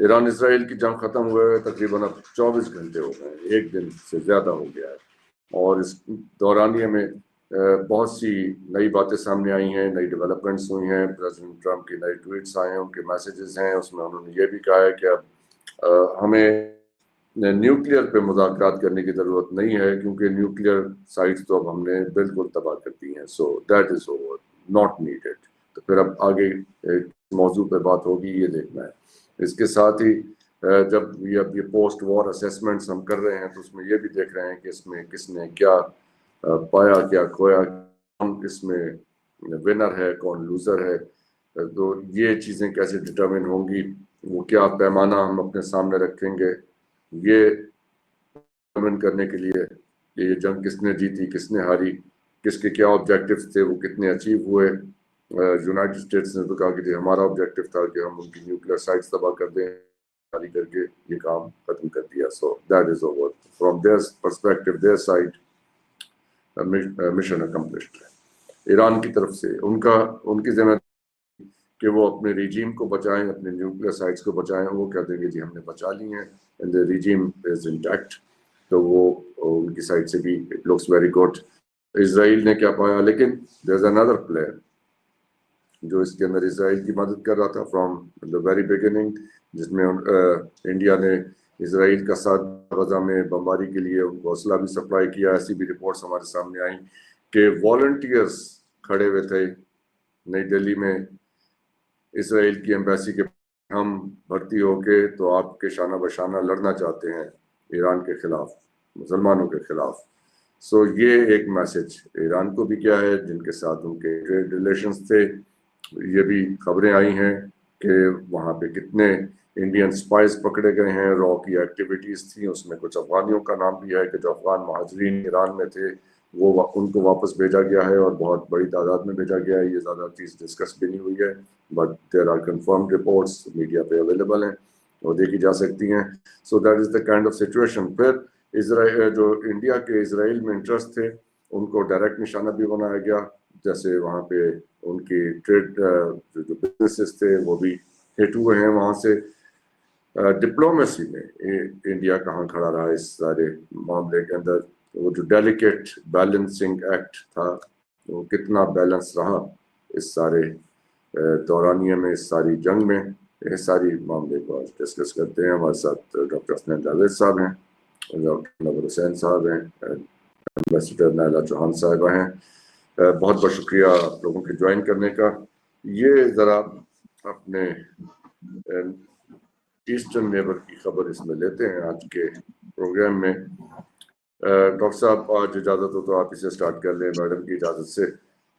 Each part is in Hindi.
ईरान इसराइल की जंग खत्म हुए तकरीबन अब 24 घंटे हो गए, एक दिन से ज्यादा हो गया है, और इस दौरानिए में बहुत सी नई बातें सामने आई हैं, नई डेवलपमेंट्स हुई हैं। प्रेसिडेंट ट्रंप की नई ट्वीट्स आए हैं, उनके मैसेजेस हैं, उसमें उन्होंने ये भी कहा है कि अब हमें न्यूक्लियर पे मुज़ाकरात करने की ज़रूरत नहीं है, क्योंकि न्यूक्लियर साइट्स तो अब हमने बिल्कुल तबाह कर दी हैं, so that is over, not needed. तो फिर अब आगे एक मौजू पे बात होगी, ये देखना है। इसके साथ ही जब अब ये पोस्ट वॉर असेसमेंट्स हम कर रहे हैं, तो उसमें ये भी देख रहे हैं कि इसमें किसने क्या पाया, क्या खोया, कौन इसमें विनर है, कौन लूज़र है। तो ये चीज़ें कैसे डिटर्मिन होंगी, वो क्या पैमाना हम अपने सामने रखेंगे, ये डिटर्मिन करने के लिए ये जंग किसने जीती, किसने हारी, किसके क्या ऑब्जेक्टिव्स थे, वो कितने अचीव हुए। यूनाइटेड स्टेट्स ने तो कहा कि हमारा ऑब्जेक्टिव था कि हम उनकी न्यूक्लियर साइट्स तबाह कर दें, जारी करके ये काम खत्म कर दिया। So that is over from their perspective, their side mission accomplished. Iran की तरफ से उनकी जिम्मेदारी कि वो अपने रिजीम को बचाएं, अपने न्यूक्लियर साइट्स को बचाएं, वो कह देंगे जी हमने बचा ली हैं and the regime is intact, तो वो उनकी साइड से भी it looks very good. Israel ने क्या पाया, लेकिन देयर इज अनदर प्लेयर जो इसके अंदर इसराइल की मदद कर रहा था फ्रॉम द वेरी बिगिनिंग, जिसमें इंडिया ने इसराइल का साथ गजा में बमबारी के लिए उनको हौसला भी सप्लाई किया। ऐसी भी रिपोर्ट्स हमारे सामने आई कि वॉलंटियर्स खड़े हुए थे नई दिल्ली में इसराइल की एम्बेसी के, हम भर्ती होके तो आपके शाना बशाना लड़ना चाहते हैं ईरान के खिलाफ, मुसलमानों के खिलाफ। सो ये एक मैसेज ईरान को भी क्या है, जिनके साथ उनके ट्रेड रिलेशंस थे। ये भी खबरें आई हैं कि वहाँ पे कितने इंडियन स्पाइस पकड़े गए हैं, रॉ की एक्टिविटीज थी, उसमें कुछ अफगानियों का नाम भी है कि जो अफगान महाजरीन ईरान में थे वो उनको वापस भेजा गया है, और बहुत बड़ी तादाद में भेजा गया है। ये ज़्यादा चीज़ डिस्कस भी नहीं हुई है, but there are confirm reports media पे अवेलेबल हैं और देखी जा सकती हैं। So that is the kind of situation. फिर इसराइल, जो इंडिया के इसराइल में इंटरेस्ट थे, उनको डायरेक्ट निशाना भी बनाया गया, जैसे वहाँ पे उनकी ट्रेड जो बिजनेसेस थे वो भी हिट हुए हैं वहाँ से। डिप्लोमेसी में इंडिया कहाँ खड़ा रहा इस सारे मामले के अंदर, वो जो डेलिकेट बैलेंसिंग एक्ट था वो कितना बैलेंस रहा इस सारे दौरानिए में, इस सारी जंग में। ये सारी मामले को आज डिस्कस करते हैं। हमारे साथ डॉक्टर हसनैन जावेद साहब हैं, डॉक्टर नवर हुसैन साहब हैं, एम्बेसडर नायला चौहान साहबा हैं। बहुत बहुत शुक्रिया आप लोगों के ज्वाइन करने का। ये ज़रा अपने ईस्टर्न नेबर की खबर इसमें लेते हैं आज के प्रोग्राम में। डॉक्टर साहब आज इजाज़त हो तो आप इसे स्टार्ट कर लें, मैडम की इजाज़त से।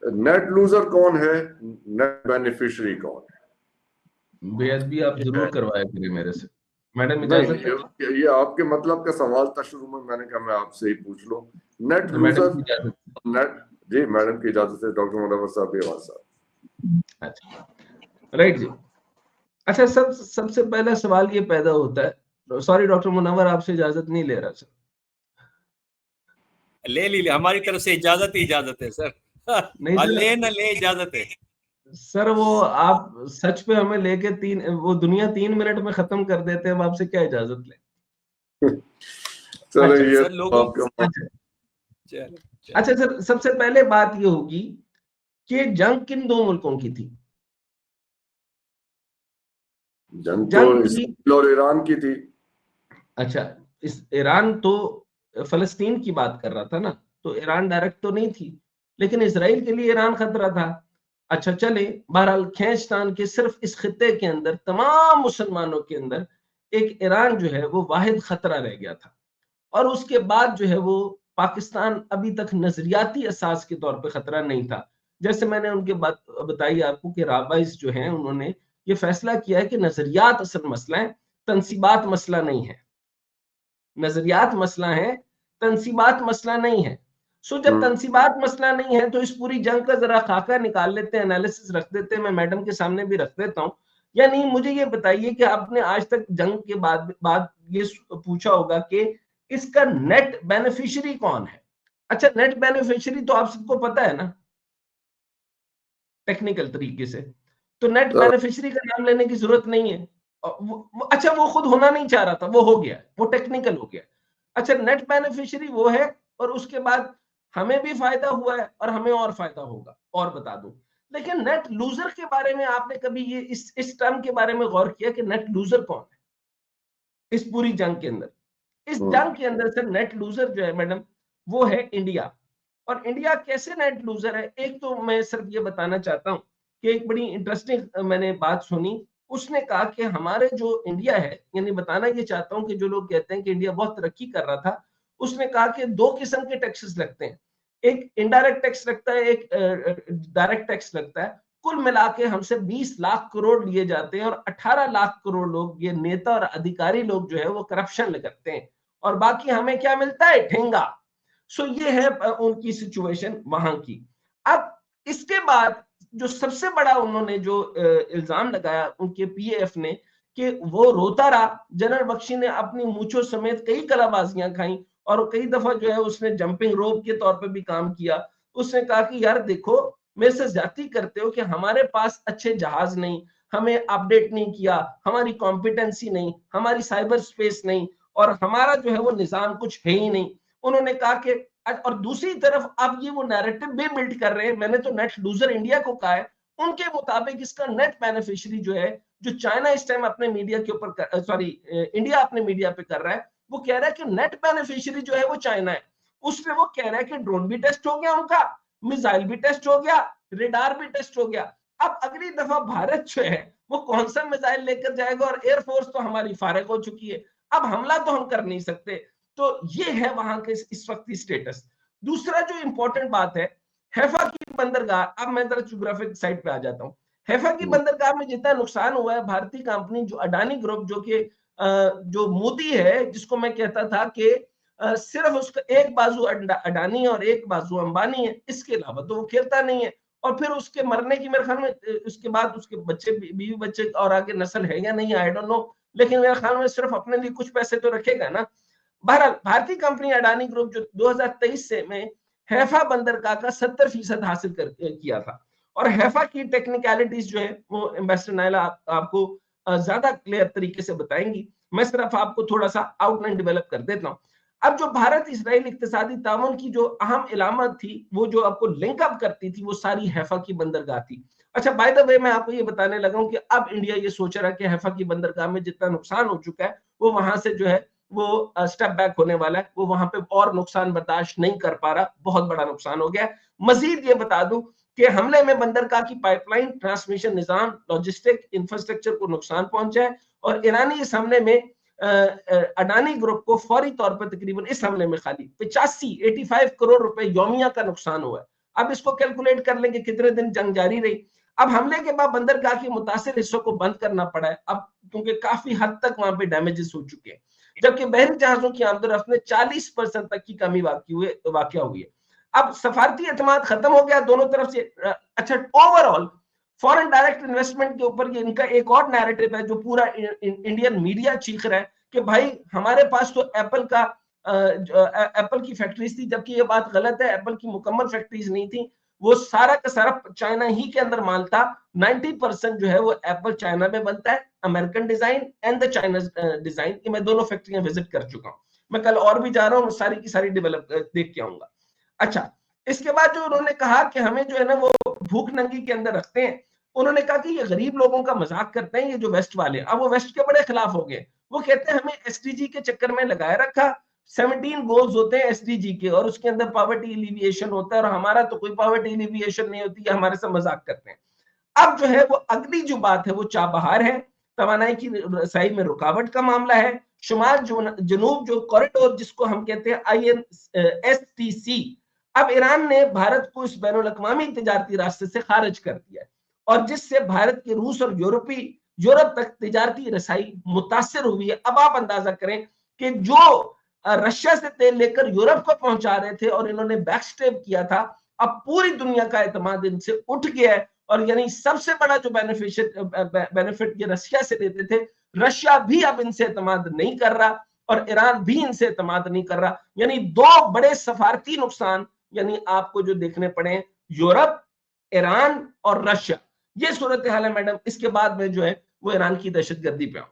नेट लूजर कौन है, नेट बेनिफिशियरी कौन है? बेअदबी आप जरूर करवाया करें मेरे से। मैडम नहीं, इजाजत ये आपके मतलब का सवाल था शुरू में, मैंने कहा मैं आपसे ही पूछ लूं। नेट मैडम लूजर, की इजाजत। नेट, जी मैडम की इजाजत से डॉक्टर मुनव्वर साहब, बेवाद साहब। अच्छा, राइट जी। अच्छा, सबसे पहला सवाल ये पैदा होता है, सॉरी डॉक्टर मुनव्वर आपसे इजाजत नहीं ले रहा सर। ले ली, हमारी तरफ से इजाजत ही इजाजत है सर। नहीं सर, ले न ले इजाजत है सर। वो आप सच पे हमें लेके वो दुनिया 3 मिनट में खत्म कर देते हैं, अब आपसे क्या इजाजत ले। चलो अच्छा, ये सर लोगों अच्छा, अच्छा सर, सबसे पहले बात ये होगी कि जंग किन दो मुल्कों की थी? जंग तो इसराइल और ईरान की थी। अच्छा, इस ईरान तो फलस्तीन की बात कर रहा था ना, तो ईरान डायरेक्ट तो नहीं थी, लेकिन इसराइल के लिए ईरान खतरा था। अच्छा चले, बहरहाल खींचतान के सिर्फ इस खित्ते के अंदर तमाम मुसलमानों के अंदर एक ईरान जो है वो वाहिद खतरा रह गया था। और उसके बाद जो है वो पाकिस्तान अभी तक नजरियाती असास के तौर पे खतरा नहीं था। जैसे मैंने उनके बात बताई आपको कि राबाइस जो हैं उन्होंने ये फैसला किया है कि नजरियात असल मसला है, तनसीबात मसला नहीं है। नजरियात मसला है, तनसीबात मसला नहीं है। सो जब तनसीबात मसला नहीं है तो इस पूरी जंग का जरा खाका निकाल लेते हैं, एनालिसिस रख देते हैं। मैं मैडम के सामने भी रख देता हूं। या नहीं, मुझे ये बताइए कि आपने आज तक जंग के बाद ये पूछा होगा कि इसका नेट बेनिफिशियरी कौन है? अच्छा, नेट बेनिफिशियरी तो आप सबको पता है ना टेक्निकल तरीके से, तो नेट बेनिफिशियरी का नाम लेने की जरूरत नहीं है। अच्छा वो खुद होना नहीं चाह रहा था, वो हो गया, वो टेक्निकल हो गया। अच्छा नेट बेनिफिशियरी वो है, और उसके बाद हमें भी फायदा हुआ है और हमें और फायदा होगा, और बता दूं। लेकिन नेट लूजर के बारे में आपने कभी ये इस टर्म के बारे में गौर किया कि नेट लूजर कौन है इस पूरी जंग के अंदर? इस जंग के अंदर से नेट लूजर जो है मैडम, वो है इंडिया। और इंडिया कैसे नेट लूजर है? एक तो मैं सिर्फ ये बताना चाहता हूं कि एक बड़ी इंटरेस्टिंग मैंने बात सुनी। उसने कहा कि हमारे जो इंडिया है, यानी बताना ये चाहता हूं कि जो लोग कहते हैं कि इंडिया बहुत तरक्की कर रहा था, उसने कहा कि दो किस्म के टैक्सेस लगते हैं, एक इनडायरेक्ट टैक्स लगता है, एक डायरेक्ट टैक्स लगता है। कुल मिला के हमसे 20 लाख करोड़ लिए जाते हैं, और 18 लाख करोड़ लोग, ये नेता और अधिकारी लोग जो है वो करप्शन करते हैं, और बाकी हमें क्या मिलता है? ठेंगा। सो ये है उनकी सिचुएशन वहां की। अब इसके बाद जो सबसे बड़ा उन्होंने जो इल्जाम लगाया उनके पीएफ ने, कि वो रोता रहा, जनरल बख्शी ने अपनी मूंछों समेत कई कलाबाजियां खाई, और कई दफा जो है उसने जंपिंग रोप के तौर पे भी काम किया। उसने कहा कि यार देखो, मेरे से ज्यादती करते हो कि हमारे पास अच्छे जहाज नहीं, हमें अपडेट नहीं किया, हमारी कॉम्पिटेंसी नहीं, हमारी साइबर स्पेस नहीं, और हमारा जो है वो निजाम कुछ है ही नहीं। उन्होंने कहा कि, और दूसरी तरफ अब ये वो नैरेटिव भी बिल्ड कर रहे हैं, मैंने तो नेट लूजर इंडिया को कहा है, उनके मुताबिक इसका नेट बेनिफिशियरी जो है, जो चाइना इस टाइम अपने मीडिया के ऊपर, सॉरी इंडिया अपने मीडिया पे कर रहा है, वो कह रहा है कि नेट बेनिफिशियरी जो है वो चाइना है। उस पे वो कह रहा है कि ड्रोन भी टेस्ट हो गया उनका, मिसाइल भी टेस्ट हो गया, रेडार भी टेस्ट हो गया। अब अगली दफा भारत जो है वो कौन सा मिसाइल लेकर जाएगा, और एयरफोर्स तो हमारी फारिग हो चुकी है, अब हमला तो हम कर नहीं सकते। तो ये है वहां के इस वक्त की स्टेटस। दूसरा जो इंपॉर्टेंट बात है, हैफा की बंदरगाह, अब मैं जरा ज्योग्राफिक साइड पे आ जाता हूँ। हैफा की बंदरगाह में जितना नुकसान हुआ है, भारतीय कंपनी जो अडानी ग्रुप, जो कि जो मोदी है, जिसको मैं कहता था कि सिर्फ उसका एक बाजू अडानी और एक बाजू अंबानी है, इसके अलावा तो वो खेलता नहीं है। और फिर उसके मरने की मेरे ख्याल में उसके बाद उसके बच्चे, बीवी बच्चे और आगे नस्ल है या नहीं, आई डोंट नो, लेकिन मेरे ख्याल में सिर्फ अपने लिए कुछ पैसे तो रखेगा ना। बहरहाल भारतीय कंपनी अडानी ग्रुप जो 2023 से में हैफा बंदरगाह का 70% हासिल किया था। और हैफा की टेक्निकलिटीज जो है वो एम्बेसडर नायला आपको ज्यादा क्लियर तरीके से बताएंगी। मैं सिर्फ आपको थोड़ा सा आउटलाइन डेवलप कर देता हूँ। अब जो भारत इसराइल इक्तिसादी ताउन की जो अहम इलामत थी, वो जो आपको लिंक अप करती थी, वो सारी हैफा की बंदरगाह थी। अच्छा बाय द वे, मैं आपको ये बताने लगा हूं कि अब इंडिया ये सोच रहा है कि हैफा की बंदरगाह में जितना नुकसान हो चुका है, वो वहां से जो है वो स्टेप बैक होने वाला है, वो वहां पे और नुकसान बर्दाश्त नहीं कर पा रहा, बहुत बड़ा नुकसान हो गया। मजीद ये बता दूं कि हमले में बंदरगाह की पाइपलाइन, ट्रांसमिशन निजाम, लॉजिस्टिक इंफ्रास्ट्रक्चर को नुकसान पहुंचा है, और ईरानी इस हमले में अडानी ग्रुप को फौरी तौर पर तकरीबन इस हमले में खाली 85 करोड़ रुपए यौमिया का नुकसान हुआ है। अब इसको कैलकुलेट कर लेंगे कितने दिन जंग जारी रही। अब हमले के बाद बंदरगाह के मुतासिर हिस्सों को बंद करना पड़ा है, अब क्योंकि काफी हद तक वहां पे डैमेजेस हो चुके हैं, जबकि बहरी जहाजों की आमदोरफ्त में 40% तक की कमी वाकई हुई है। अब सफारती एतमाद खत्म हो गया दोनों तरफ से। अच्छा ओवरऑल फॉरेन डायरेक्ट इन्वेस्टमेंट के ऊपर ये इनका एक और नैरेटिव है, जो पूरा इंडियन मीडिया चीख रहा है कि भाई हमारे पास तो एप्पल की फैक्ट्रीज थी, जबकि ये बात गलत है, एप्पल की मुकम्मल फैक्ट्रीज नहीं थी, वो सारा का सारा चाइना ही के अंदर माल था। 90% जो है वो एप्पल चाइना में बनता है, American design and the China design. मैं दोनों फैक्ट्रियां विजिट कर चुका हूँ, मैं कल और भी जा रहा हूँ, सारी की सारी डेवलप देख के आऊंगा। अच्छा इसके बाद जो उन्होंने कहा कि हमें जो है ना वो भूख नंगी के अंदर रखते हैं, उन्होंने कहा कि ये गरीब लोगों का मजाक करते हैं ये जो वेस्ट वाले। अब वो वेस्ट के बड़े खिलाफ हो गए, वो कहते हैं हमें एसडीजी के चक्कर में लगाए रखा, 17 गोल्स होते हैं एसडीजी के, और उसके अंदर पॉवर्टी एलिविएशन होता है, और हमारा तो कोई पॉवर्टी एलिविएशन नहीं होती है, हमारे से मजाक करते हैं। अब जो है वो अगली जो बात है वो चाबहार है, तवानाई की रसाई में रुकावट का मामला है। शुमाल जनूब जो कॉरिडोर जिसको हम कहते हैं INSTC, अब ईरान ने भारत को इस बैनुल अक़वामी तिजारती रास्ते से खारिज कर दिया है, और जिससे भारत के रूस और यूरोप तक तिजारती रसाई मुतासर हुई है। अब आप अंदाजा करें कि जो रशिया से तेल लेकर यूरोप को पहुंचा रहे थे और इन्होंने बैकस्टेप किया था, अब पूरी दुनिया का एतमाद इनसे उठ गया है, और यानी सबसे बड़ा जो बेनिफिट ये रशिया से लेते थे, रशिया भी अब इनसे एतमाद नहीं कर रहा, और ईरान भी इनसे एतमाद नहीं कर रहा। यानी दो बड़े सफारती नुकसान यानी आपको जो देखने पड़े, यूरोप, ईरान और रशिया, ये सूरत हाल है मैडम। इसके बाद में जो है वो ईरान की दहशतगर्दी पे आऊं।